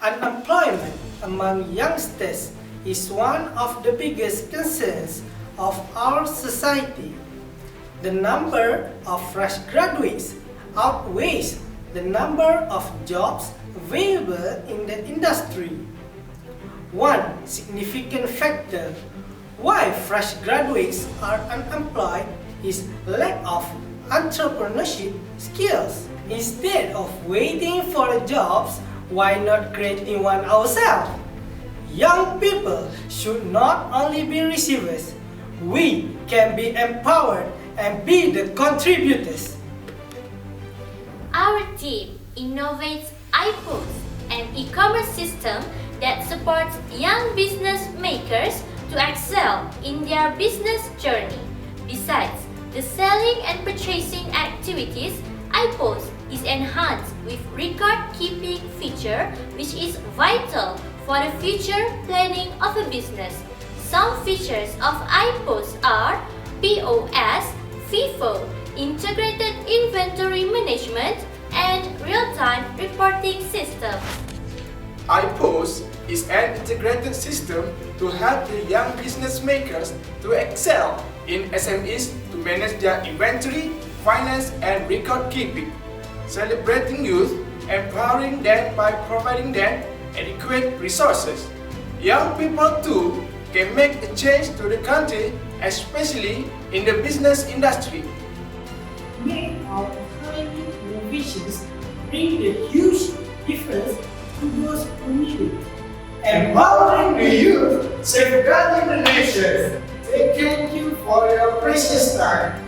Unemployment among youngsters is one of the biggest concerns of our society. The number of fresh graduates outweighs the number of jobs available in the industry. One significant factor why fresh graduates are unemployed is lack of entrepreneurship skills. Instead of waiting for jobs, why not creating one ourselves? Young people should not only be receivers, we can be empowered and be the contributors. Our team innovates iPOS, an e-commerce system that supports young business makers to excel in their business journey. Besides the selling and purchasing activities, iPOS is enhanced with record-keeping feature, which is vital for the future planning of a business. Some features of iPOS are POS, FIFO, integrated inventory management, and real-time reporting system. iPOS is an integrated system to help the young business makers to excel in SMEs to manage their inventory, finance, and record keeping, celebrating youth, empowering them by providing them adequate resources. Young people too can make a change to the country, especially in the business industry. Make our tiny innovations bring the huge difference to those who need it. Empowering the youth, safeguarding the nation. Thank you for your precious time.